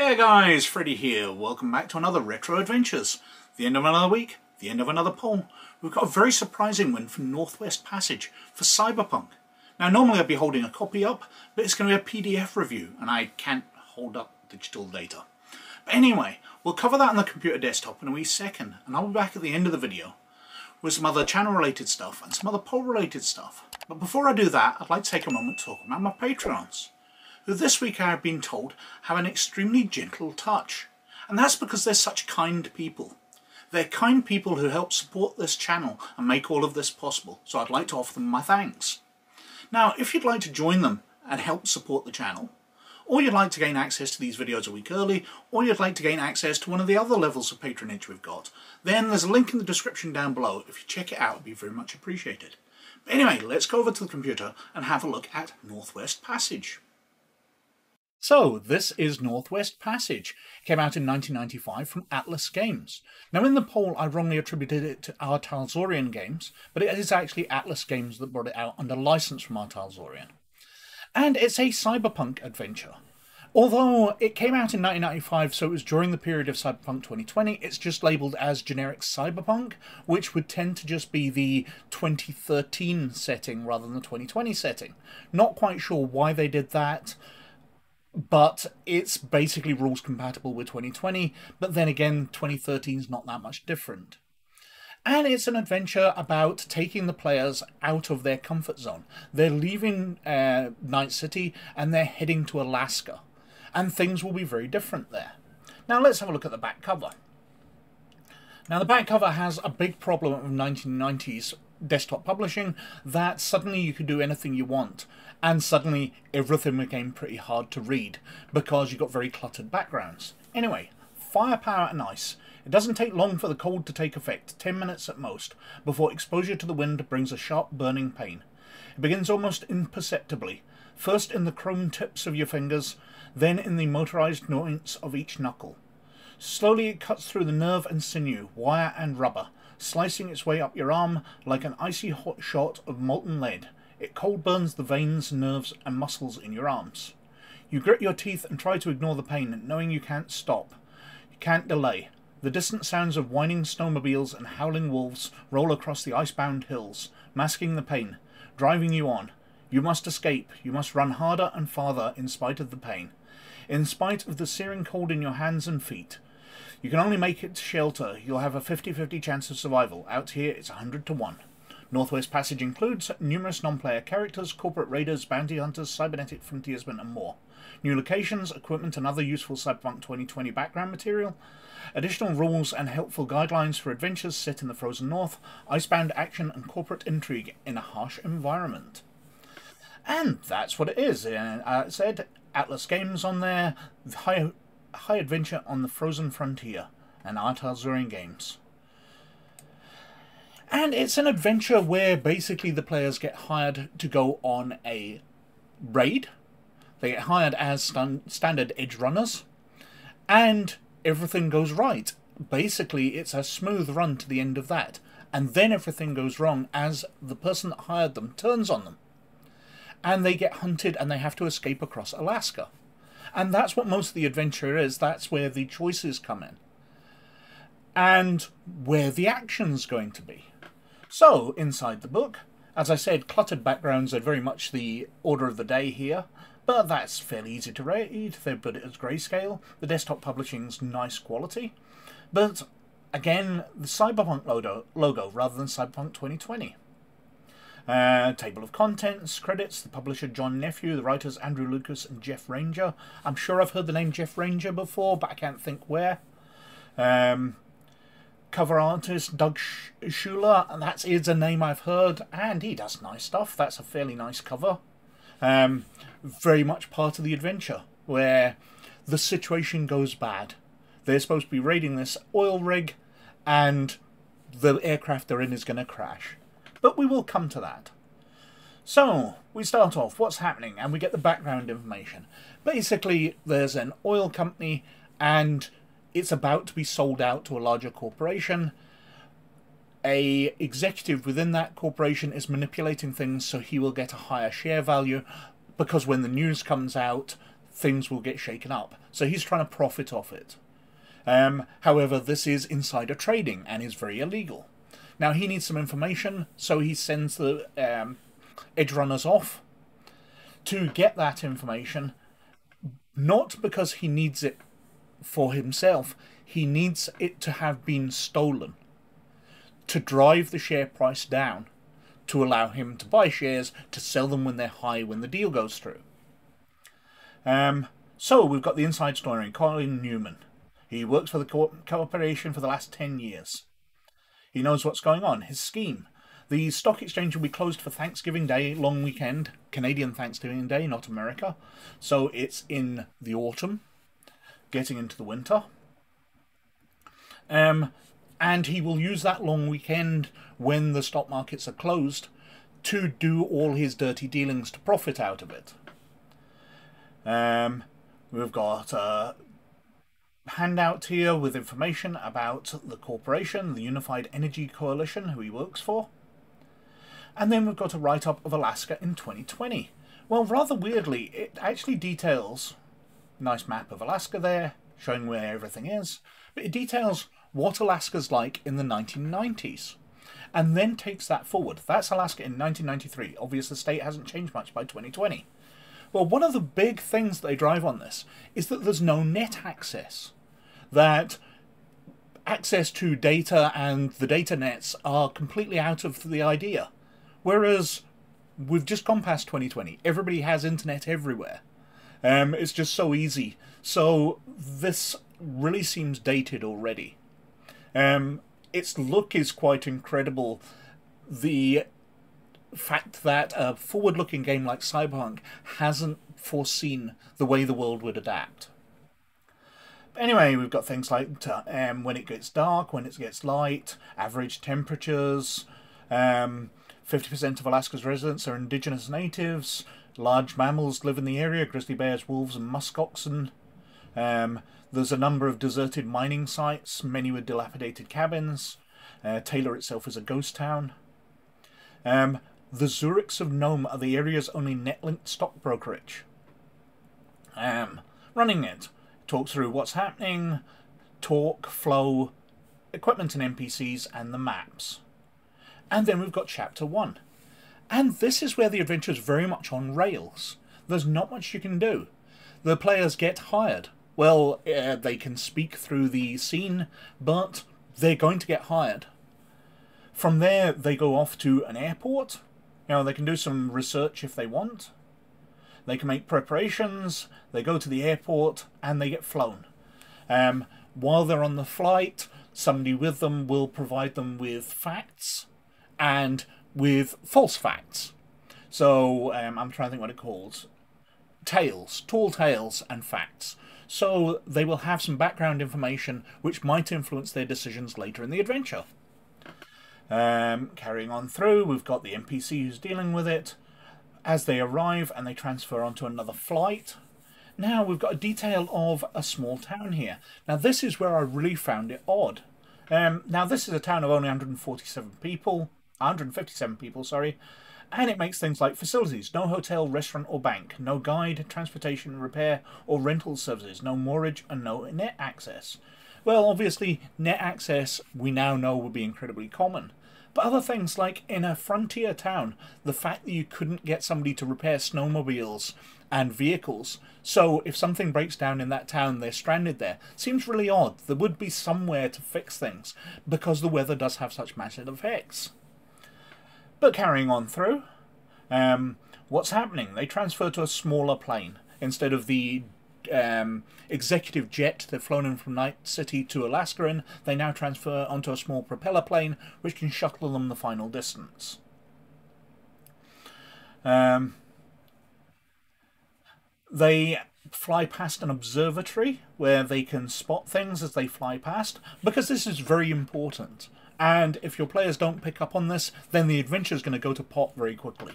Hey guys, Freddy here. Welcome back to another Retro Adventures. The end of another week, the end of another poll. We've got a very surprising win from Northwest Passage for Cyberpunk. Now normally I'd be holding a copy up, but it's going to be a PDF review and I can't hold up digital data. But anyway, we'll cover that on the computer desktop in a wee second, and I'll be back at the end of the video with some other channel related stuff and some other poll related stuff. But before I do that, I'd like to take a moment to talk about my Patreons, who this week I have been told have an extremely gentle touch. And that's because they're such kind people. They're kind people who help support this channel and make all of this possible, so I'd like to offer them my thanks. Now, if you'd like to join them and help support the channel, or you'd like to gain access to these videos a week early, or you'd like to gain access to one of the other levels of patronage we've got, then there's a link in the description down below. If you check it out, it'd be very much appreciated. But anyway, let's go over to the computer and have a look at Northwest Passage. So, this is Northwest Passage. It came out in 1995 from Atlas Games. Now in the poll I wrongly attributed it to our Talsorian games, but it is actually Atlas Games that brought it out under license from our Talsorian. And it's a cyberpunk adventure. Although it came out in 1995, so it was during the period of Cyberpunk 2020, it's just labelled as generic Cyberpunk, which would tend to just be the 2013 setting rather than the 2020 setting. Not quite sure why they did that, but it's basically rules compatible with 2020, but then again 2013 is not that much different. And it's an adventure about taking the players out of their comfort zone. They're leaving Night City and they're heading to Alaska, and things will be very different there. Now let's have a look at the back cover. Now the back cover has a big problem of 1990s desktop publishing, that suddenly you could do anything you want, and suddenly everything became pretty hard to read because you got very cluttered backgrounds. Anyway, firepower and ice. It doesn't take long for the cold to take effect, 10 minutes at most, before exposure to the wind brings a sharp burning pain. It begins almost imperceptibly, first in the chrome tips of your fingers, then in the motorized joints of each knuckle. Slowly it cuts through the nerve and sinew, wire and rubber, slicing its way up your arm like an icy hot shot of molten lead. It cold burns the veins, nerves and muscles in your arms. You grit your teeth and try to ignore the pain, knowing you can't stop. You can't delay. The distant sounds of whining snowmobiles and howling wolves roll across the icebound hills, masking the pain, driving you on. You must escape. You must run harder and farther in spite of the pain, in spite of the searing cold in your hands and feet. You can only make it to shelter. You'll have a 50-50 chance of survival. Out here, it's 100 to 1. Northwest Passage includes numerous non-player characters, corporate raiders, bounty hunters, cybernetic frontiersmen, and more. New locations, equipment, and other useful Cyberpunk 2020 background material. Additional rules and helpful guidelines for adventures set in the frozen north. Icebound action and corporate intrigue in a harsh environment. And that's what it is. It said Atlas Games on there. High adventure on the frozen frontier, and our Talsorian games. And it's an adventure where basically the players get hired to go on a raid. They get hired as standard edge runners, and everything goes right. Basically, it's a smooth run to the end of that, and then everything goes wrong as the person that hired them turns on them, and they get hunted and they have to escape across Alaska. And that's what most of the adventure is. That's where the choices come in, and where the action's going to be. So, inside the book, as I said, cluttered backgrounds are very much the order of the day here, but that's fairly easy to read. They've put it as grayscale. The desktop publishing's nice quality, but again, the Cyberpunk logo rather than Cyberpunk 2020. Table of contents, credits, the publisher John Nephew, the writers Andrew Lucas and Jeff Ranger. I'm sure I've heard the name Jeff Ranger before, but I can't think where. Cover artist Doug Schuler, and that is a name I've heard, and he does nice stuff. That's a fairly nice cover. Very much part of the adventure, where the situation goes bad. They're supposed to be raiding this oil rig, and the aircraft they're in is going to crash. But we will come to that. So, we start off, what's happening, and we get the background information. Basically, there's an oil company, and it's about to be sold out to a larger corporation. A executive within that corporation is manipulating things so he will get a higher share value, because when the news comes out, things will get shaken up. So he's trying to profit off it. However, this is insider trading and is very illegal. Now, he needs some information, so he sends the edge runners off to get that information, not because he needs it for himself. He needs it to have been stolen to drive the share price down, to allow him to buy shares, to sell them when they're high when the deal goes through. So we've got the inside story, Colin Newman. He works for the corporation for the last 10 years. He knows what's going on. His scheme. The stock exchange will be closed for Thanksgiving Day, long weekend. Canadian Thanksgiving Day, not America. So it's in the autumn, getting into the winter. And he will use that long weekend when the stock markets are closed to do all his dirty dealings to profit out of it. We've got a handout here with information about the corporation, the Unified Energy Coalition, who he works for. And then we've got a write-up of Alaska in 2020. Well, rather weirdly, it actually details, nice map of Alaska there, showing where everything is, but it details what Alaska's like in the 1990s, and then takes that forward. That's Alaska in 1993. Obviously, the state hasn't changed much by 2020. Well, one of the big things that they drive on this is that there's no net access. That access to data and the data nets are completely out of the idea. Whereas we've just gone past 2020. Everybody has internet everywhere. It's just so easy. So this really seems dated already. Its look is quite incredible. The fact that a forward-looking game like Cyberpunk hasn't foreseen the way the world would adapt. Anyway, we've got things like when it gets dark, when it gets light, average temperatures, 50% of Alaska's residents are indigenous natives, large mammals live in the area, grizzly bears, wolves and musk oxen. There's a number of deserted mining sites, many with dilapidated cabins. Taylor itself is a ghost town. The Zurichs of Nome are the area's only net-linked stock brokerage. Running it talks through what's happening, talk, flow, equipment and NPCs, and the maps. And then we've got Chapter 1. And this is where the adventure is very much on rails. There's not much you can do. The players get hired. Well, they can speak through the scene, but they're going to get hired. From there, they go off to an airport. You know, they can do some research if they want. They can make preparations, they go to the airport, and they get flown. While they're on the flight, somebody with them will provide them with facts, and with false facts. So, I'm trying to think what it calls. Tales, tall tales and facts. So they will have some background information which might influence their decisions later in the adventure. Carrying on through, we've got the NPC who's dealing with it. As they arrive and they transfer onto another flight. Now we've got a detail of a small town here. Now this is where I really found it odd. Now this is a town of only 157 people. 157 people, sorry. And it makes things like facilities, no hotel, restaurant or bank, no guide, transportation, repair or rental services, no moorage and no net access. Well, obviously, net access we now know would be incredibly common. But other things like in a frontier town, the fact that you couldn't get somebody to repair snowmobiles and vehicles, so if something breaks down in that town, they're stranded there, seems really odd. There would be somewhere to fix things, because the weather does have such massive effects. But carrying on through, what's happening? They transfer to a smaller plane. Instead of the executive jet they've flown in from Night City to Alaska in, they now transfer onto a small propeller plane which can shuttle them the final distance. They fly past an observatory where they can spot things as they fly past, because this is very important. And if your players don't pick up on this, then the adventure is going to go to pot very quickly.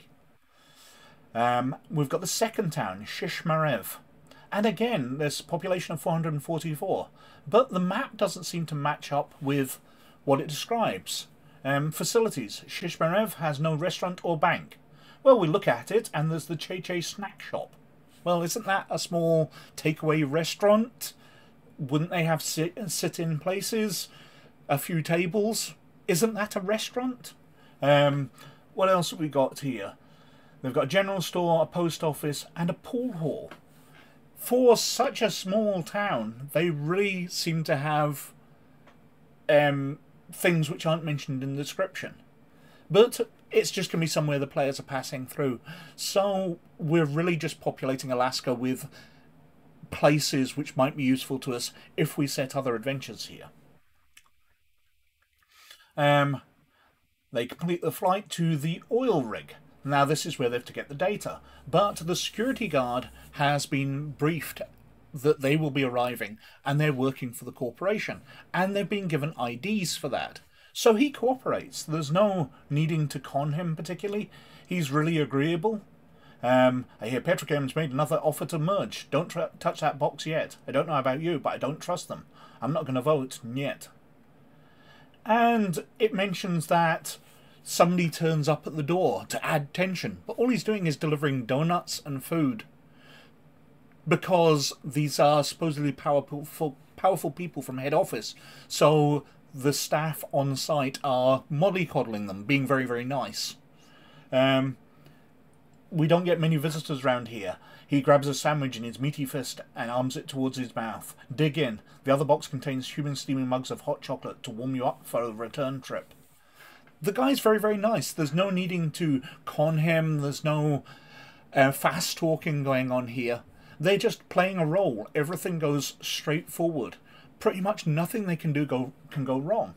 We've got the second town, Shishmarev. And again, there's a population of 444. But the map doesn't seem to match up with what it describes. Facilities. Shishmarev has no restaurant or bank. Well, we look at it, and there's the Che Che snack shop. Well, isn't that a small takeaway restaurant? Wouldn't they have sit-in places? A few tables? Isn't that a restaurant? What else have we got here? They've got a general store, a post office, and a pool hall. For such a small town, they really seem to have things which aren't mentioned in the description. But it's just going to be somewhere the players are passing through. So we're really just populating Alaska with places which might be useful to us if we set other adventures here. They complete the flight to the oil rig. Now this is where they have to get the data. But the security guard has been briefed that they will be arriving and they're working for the corporation. And they've been given IDs for that. So he cooperates. There's no needing to con him particularly. He's really agreeable. I hear Petrochem's made another offer to merge. Don't touch that box yet. I don't know about you, but I don't trust them. I'm not going to vote yet. And it mentions that somebody turns up at the door to add tension, but all he's doing is delivering donuts and food. Because these are supposedly powerful people from head office, so the staff on site are mollycoddling them, being very, very nice. We don't get many visitors around here. He grabs a sandwich in his meaty fist and arms it towards his mouth. Dig in. The other box contains human steaming mugs of hot chocolate to warm you up for a return trip. The guy's very, very nice. There's no needing to con him. There's no fast talking going on here. They're just playing a role. Everything goes straight forward. Pretty much nothing they can do can go wrong.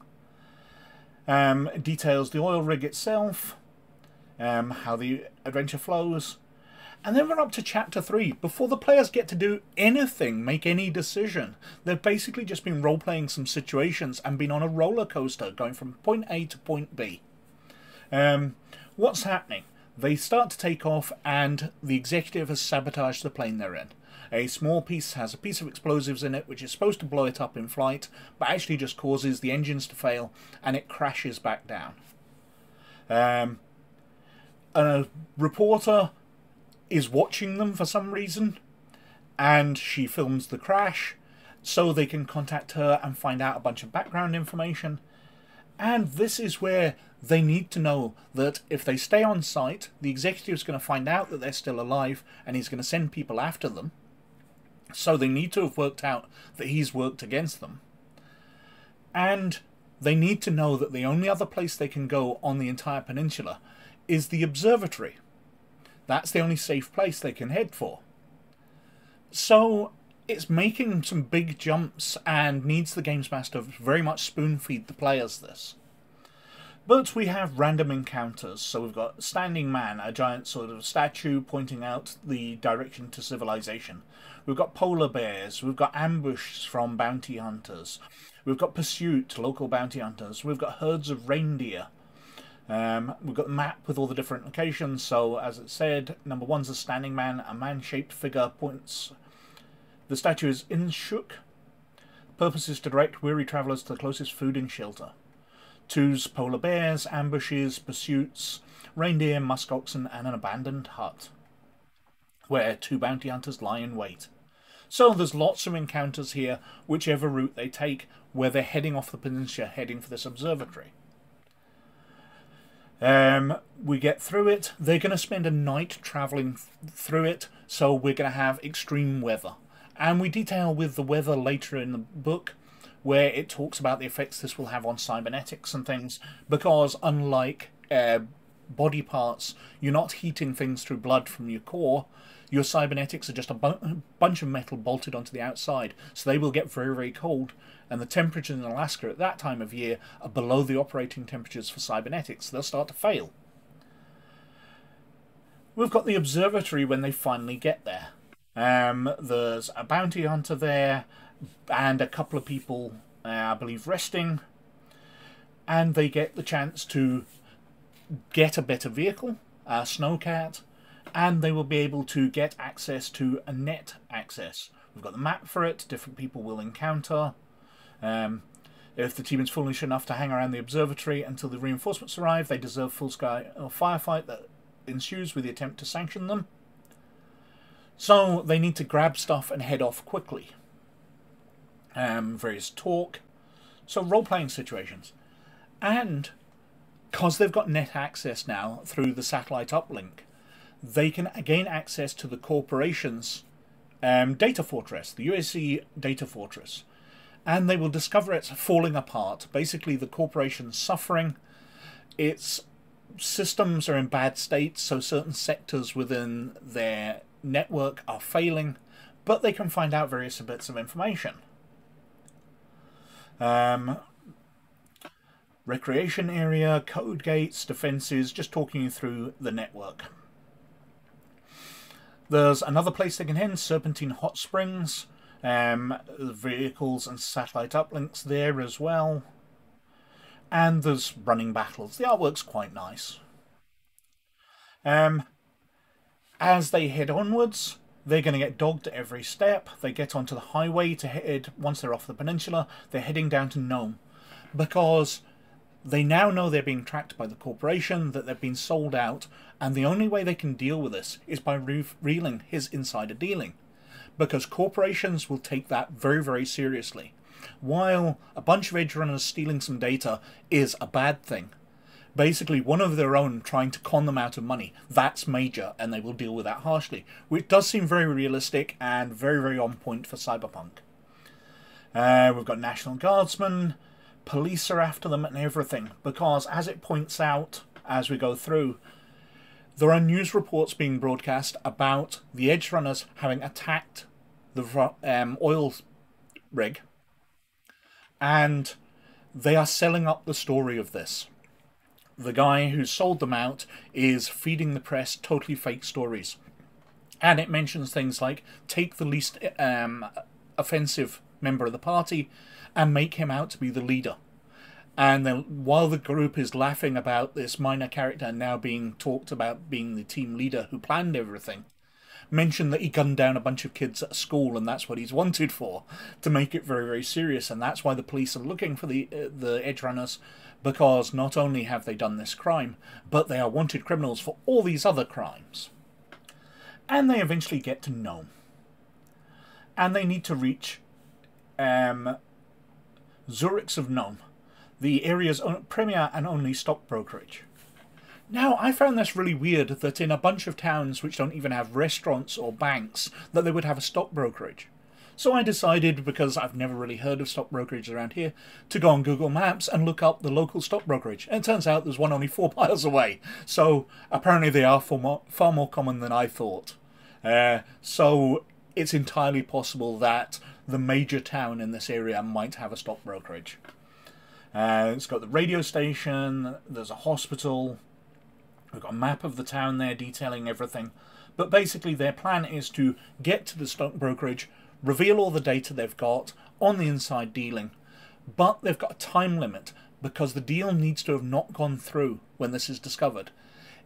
It details the oil rig itself, how the adventure flows, and then we're up to Chapter 3. Before the players get to do anything, make any decision, they've basically just been role-playing some situations and been on a roller coaster going from point A to point B. What's happening? They start to take off and the executive has sabotaged the plane they're in. A small piece has a piece of explosives in it which is supposed to blow it up in flight, but actually just causes the engines to fail and it crashes back down. A reporter is watching them for some reason, and she films the crash so they can contact her and find out a bunch of background information. And this is where they need to know that if they stay on site, the executive's going to find out that they're still alive and he's going to send people after them. So they need to have worked out that he's worked against them. And they need to know that the only other place they can go on the entire peninsula is the observatory. That's the only safe place they can head for. So it's making some big jumps and needs the Games Master very much spoon-feed the players this. But we have random encounters. So we've got Standing Man, a giant sort of statue pointing out the direction to civilization. We've got polar bears. We've got ambush from bounty hunters. We've got pursuit, local bounty hunters. We've got herds of reindeer. We've got the map with all the different locations. So, as it said, number 1's a Standing Man, a man-shaped figure points. The statue is Inshuk. Purpose is to direct weary travellers to the closest food and shelter. 2's polar bears, ambushes, pursuits, reindeer, musk oxen, and an abandoned hut, where 2 bounty hunters lie in wait. So there's lots of encounters here, whichever route they take, where they're heading off the peninsula, heading for this observatory. We get through it. They're going to spend a night travelling through it, so we're going to have extreme weather. And we detail with the weather later in the book, where it talks about the effects this will have on cybernetics and things, because unlike body parts, you're not heating things through blood from your core. Your cybernetics are just a bunch of metal bolted onto the outside, so they will get very, very cold. And the temperatures in Alaska at that time of year are below the operating temperatures for cybernetics. They'll start to fail. We've got the observatory when they finally get there. There's a bounty hunter there, and a couple of people, I believe, resting. And they get the chance to get a better vehicle, a snowcat, and they will be able to get access to a net access. We've got the map for it, different people will encounter. If the team is foolish enough to hang around the observatory until the reinforcements arrive, they deserve full-scale firefight that ensues with the attempt to sanction them. So they need to grab stuff and head off quickly. Various talk. So role-playing situations. And because they've got net access now through the satellite uplink, they can gain access to the corporation's data fortress, the USC data fortress. And they will discover it's falling apart. Basically, the corporation's suffering. Its systems are in bad state, so certain sectors within their network are failing, but they can find out various bits of information. Recreation area, code gates, defenses, just talking you through the network. There's another place they can head, Serpentine Hot Springs. Vehicles and satellite uplinks there as well. And there's running battles. The artwork's quite nice. As they head onwards, they're going to get dogged at every step. They get onto the highway to head, once they're off the peninsula, they're heading down to Nome. Because they now know they're being tracked by the corporation, that they've been sold out, and the only way they can deal with this is by revealing his insider dealing. Because corporations will take that very, very seriously. While a bunch of edge runners stealing some data is a bad thing, basically one of their own trying to con them out of money, that's major, and they will deal with that harshly, which does seem very realistic and very, very on point for Cyberpunk. We've got National Guardsmen, police are after them and everything, because as it points out as we go through, there are news reports being broadcast about the edge runners having attacked the oil rig, and they are selling up the story of this. The guy who sold them out is feeding the press totally fake stories. And it mentions things like, take the least offensive member of the party and make him out to be the leader. And then while the group is laughing about this minor character now being talked about being the team leader who planned everything, mention that he gunned down a bunch of kids at a school and that's what he's wanted for, to make it very, very serious. And that's why the police are looking for the edge runners, because not only have they done this crime, but they are wanted criminals for all these other crimes. And they eventually get to Nome. And they need to reach Zurich's of Nome, the area's premier and only stock brokerage. Now, I found this really weird that in a bunch of towns which don't even have restaurants or banks, that they would have a stock brokerage. So I decided, because I've never really heard of stock brokerage around here, to go on Google Maps and look up the local stock brokerage. And it turns out there's one only 4 miles away. So apparently they are far more common than I thought. So it's entirely possible that the major town in this area might have a stock brokerage. It's got the radio station, there's a hospital, we've got a map of the town there detailing everything. But basically their plan is to get to the stock brokerage, reveal all the data they've got on the inside dealing, but they've got a time limit because the deal needs to have not gone through when this is discovered.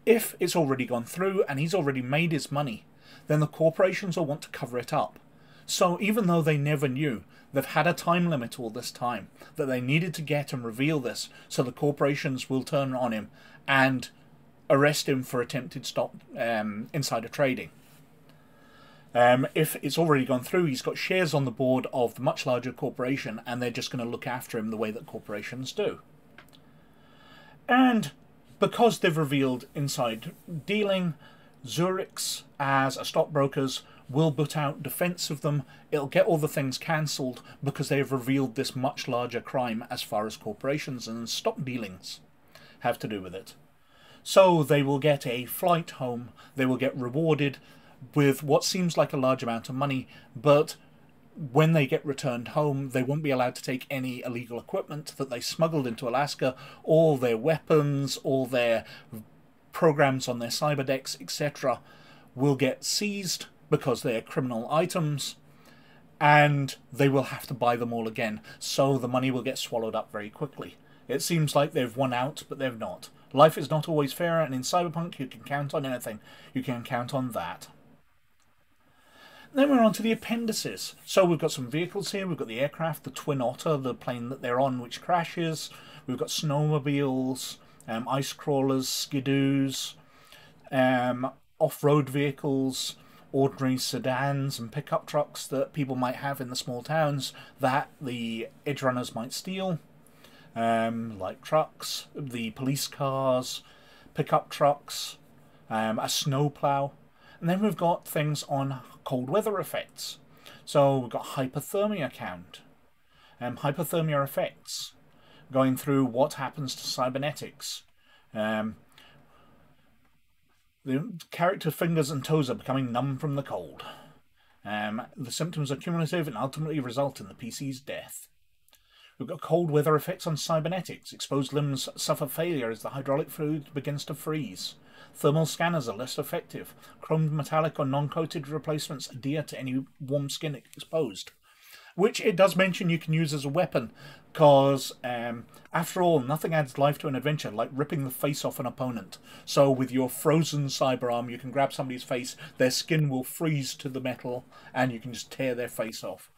If it's already gone through and he's already made his money, then the corporations will want to cover it up. So even though they never knew, they've had a time limit all this time that they needed to get and reveal this, so the corporations will turn on him and arrest him for attempted stock insider trading. If it's already gone through, he's got shares on the board of the much larger corporation, and they're just going to look after him the way that corporations do. And because they've revealed inside dealing, Zurich's as a stockbrokers will put out defense of them. It'll get all the things cancelled because they have revealed this much larger crime as far as corporations and stock dealings have to do with it. So they will get a flight home, they will get rewarded with what seems like a large amount of money, but when they get returned home, they won't be allowed to take any illegal equipment that they smuggled into Alaska, all their weapons, all their programs on their cyber decks, etc. will get seized because they're criminal items, and they will have to buy them all again, so the money will get swallowed up very quickly. It seems like they've won out, but they've not. Life is not always fair, and in Cyberpunk you can count on anything. You can count on that. Then we're on to the appendices. So we've got some vehicles here. We've got the aircraft, the Twin Otter, the plane that they're on, which crashes. We've got snowmobiles, ice crawlers, skidoos, off-road vehicles. ordinary sedans and pickup trucks that people might have in the small towns that the edge runners might steal, like trucks, the police cars, pickup trucks, a snowplow. And then we've got things on cold weather effects. So we've got hypothermia count, hypothermia effects, going through what happens to cybernetics. The character fingers and toes are becoming numb from the cold. The symptoms are cumulative and ultimately result in the PC's death. We've got cold weather effects on cybernetics. Exposed limbs suffer failure as the hydraulic fluid begins to freeze. Thermal scanners are less effective. Chromed metallic or non-coated replacements adhere to any warm skin exposed. Which it does mention you can use as a weapon, because after all, nothing adds life to an adventure like ripping the face off an opponent. So with your frozen cyber arm, you can grab somebody's face, their skin will freeze to the metal, and you can just tear their face off.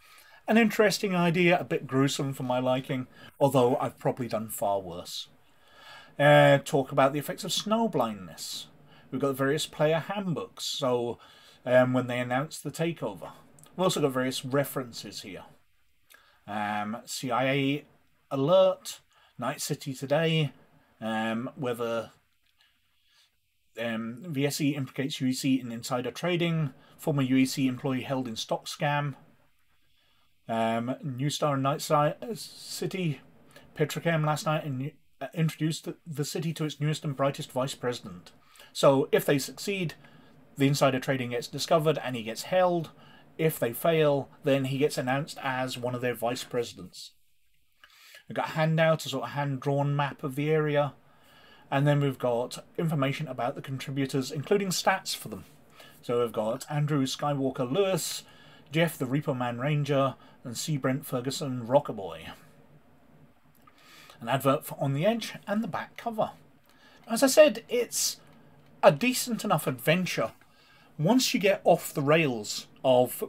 An interesting idea, a bit gruesome for my liking, although I've probably done far worse. Talk about the effects of snow blindness. We've got the various player handbooks, so when they announce the takeover. We've also got various references here. CIA alert, Night City today, whether VSE implicates UEC in insider trading, former UEC employee held in stock scam, New Star and Night City, Petrochem last night introduced the city to its newest and brightest vice president. So if they succeed, the insider trading gets discovered and he gets held. If they fail, then he gets announced as one of their vice presidents. We've got a handout, a sort of hand-drawn map of the area. And then we've got information about the contributors, including stats for them. So we've got Andrew Skywalker Lewis, Jeff the Reaper Man Ranger, and C. Brent Ferguson Rockaboy. An advert for On the Edge and the back cover. As I said, it's a decent enough adventure. Once you get off the rails of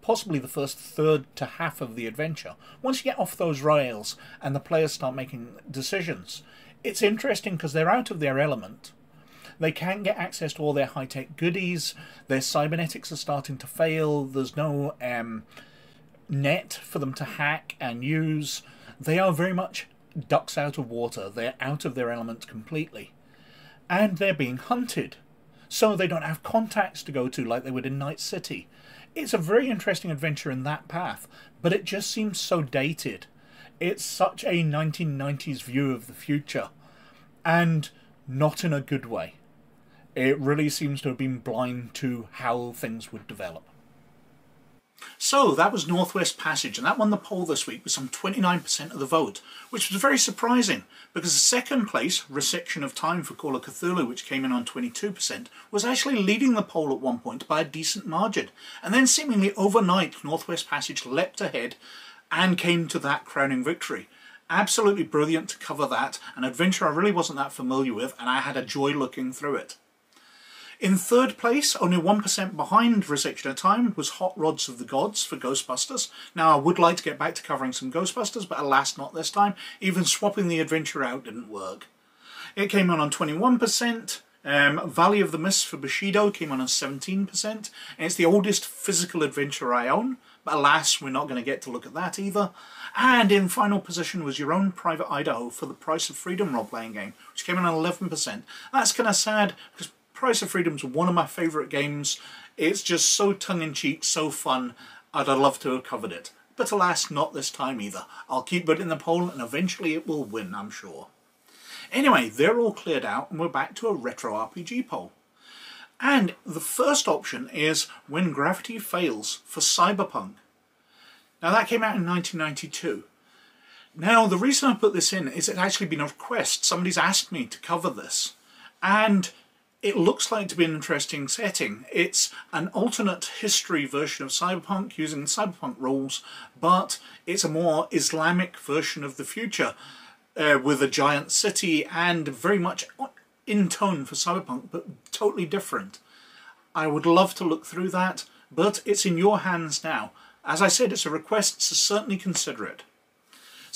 possibly the first third to half of the adventure, once you get off those rails and the players start making decisions, it's interesting because they're out of their element. They can't get access to all their high-tech goodies, their cybernetics are starting to fail, there's no net for them to hack and use. They are very much ducks out of water, they're out of their element completely. And they're being hunted. So they don't have contacts to go to like they would in Night City. It's a very interesting adventure in that path, but it just seems so dated. It's such a 1990s view of the future, and not in a good way. It really seems to have been blind to how things would develop. So that was Northwest Passage, and that won the poll this week with some 29% of the vote, which was very surprising, because the second place, Resection of Time for Call of Cthulhu, which came in on 22%, was actually leading the poll at one point by a decent margin. And then seemingly overnight, Northwest Passage leapt ahead and came to that crowning victory. Absolutely brilliant to cover that, an adventure I really wasn't that familiar with, and I had a joy looking through it. In third place, only 1% behind Resection of Time, was Hot Rods of the Gods for Ghostbusters. Now, I would like to get back to covering some Ghostbusters, but alas, not this time. Even swapping the adventure out didn't work. It came on 21%. Valley of the Mist for Bushido came on 17%. And it's the oldest physical adventure I own, but alas, we're not going to get to look at that either. And in final position was Your Own Private Idaho for the Price of Freedom role-playing game, which came on 11%. That's kind of sad, because Price of Freedom's one of my favourite games. It's just so tongue-in-cheek, so fun. I'd have loved to have covered it. But alas, not this time either. I'll keep it in the poll and eventually it will win, I'm sure. Anyway, they're all cleared out and we're back to a retro RPG poll. And the first option is When Gravity Fails for Cyberpunk. Now that came out in 1992. Now the reason I put this in is it's actually been a request. Somebody's asked me to cover this. And it looks like to be an interesting setting. It's an alternate history version of Cyberpunk using Cyberpunk rules, but it's a more Islamic version of the future with a giant city and very much in tone for Cyberpunk, but totally different. I would love to look through that, but it's in your hands now. As I said, it's a request, so certainly consider it.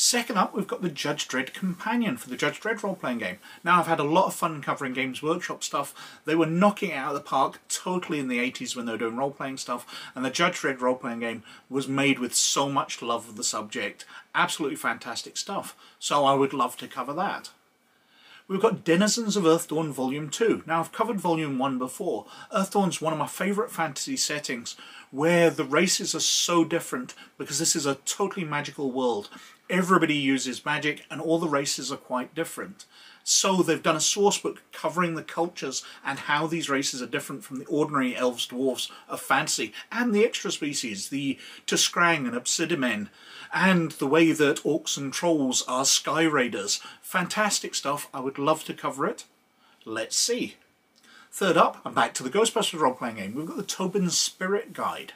Second up, we've got the Judge Dredd Companion for the Judge Dredd role-playing game. Now, I've had a lot of fun covering Games Workshop stuff. They were knocking it out of the park totally in the 80s when they were doing role-playing stuff, and the Judge Dredd role-playing game was made with so much love of the subject. Absolutely fantastic stuff. So I would love to cover that. We've got Denizens of Earthdawn Volume 2. Now, I've covered Volume 1 before. Earthdawn's one of my favourite fantasy settings, where the races are so different, because this is a totally magical world. Everybody uses magic, and all the races are quite different. So they've done a source book covering the cultures and how these races are different from the ordinary elves, dwarves of fantasy, and the extra species, the Tuskrang and Obsidimen, and the way that orcs and trolls are sky raiders. Fantastic stuff. I would love to cover it. Let's see. Third up, I'm back to the Ghostbusters role-playing game. We've got the Tobin's Spirit Guide.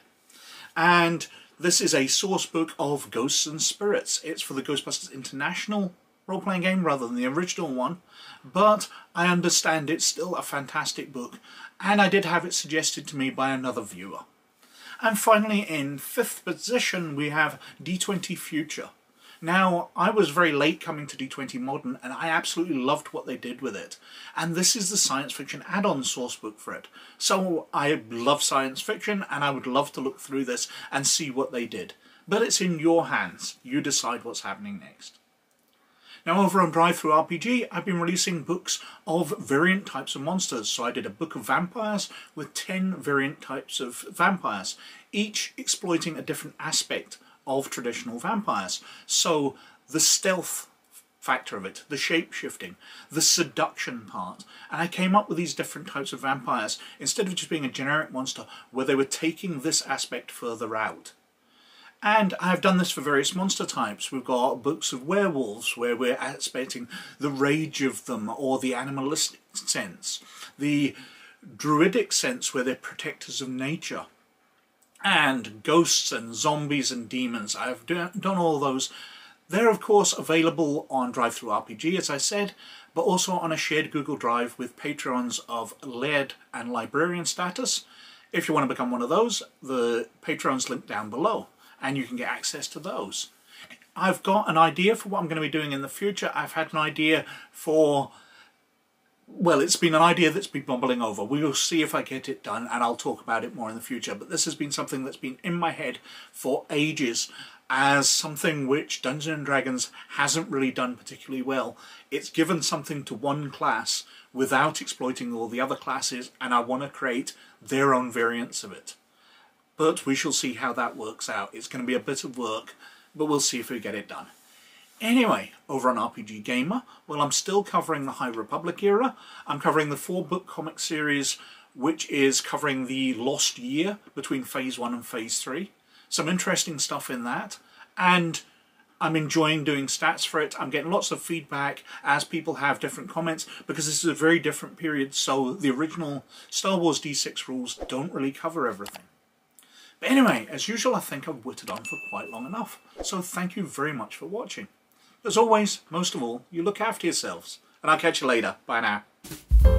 And this is a source book of ghosts and spirits. It's for the Ghostbusters International role-playing game rather than the original one, but I understand it's still a fantastic book, and I did have it suggested to me by another viewer. And finally, in 5th position, we have D20 Future. Now, I was very late coming to D20 Modern, and I absolutely loved what they did with it. And this is the science fiction add-on source book for it. So I love science fiction, and I would love to look through this and see what they did. But it's in your hands. You decide what's happening next. Now, over on DrivethruRPG, I've been releasing books of variant types of monsters. So I did a book of vampires with 10 variant types of vampires, each exploiting a different aspect of traditional vampires. So the stealth factor of it, the shape-shifting, the seduction part. And I came up with these different types of vampires instead of just being a generic monster where they were taking this aspect further out. And I've done this for various monster types. We've got books of werewolves where we're aspecting the rage of them or the animalistic sense, the druidic sense where they're protectors of nature, and ghosts and zombies and demons. I've done all those. They're of course available on DrivethruRPG, as I said, but also on a shared Google Drive with patrons of Laird and Librarian status. If you want to become one of those, the Patreon's linked down below, and you can get access to those. I've got an idea for what I'm going to be doing in the future. I've had an idea for, well, it's been an idea that's been bubbling over. We will see if I get it done, and I'll talk about it more in the future. But this has been something that's been in my head for ages as something which Dungeons & Dragons hasn't really done particularly well. It's given something to one class without exploiting all the other classes, and I want to create their own variants of it. But we shall see how that works out. It's going to be a bit of work, but we'll see if we get it done. Anyway, over on RPG Gamer, well, I'm still covering the High Republic era. I'm covering the 4-book comic series, which is covering the lost year between Phase 1 and Phase 3. Some interesting stuff in that, and I'm enjoying doing stats for it. I'm getting lots of feedback as people have different comments, because this is a very different period, so the original Star Wars D6 rules don't really cover everything. But anyway, as usual, I think I've whittled on for quite long enough, so thank you very much for watching. As always, most of all, you look after yourselves, and I'll catch you later. Bye now.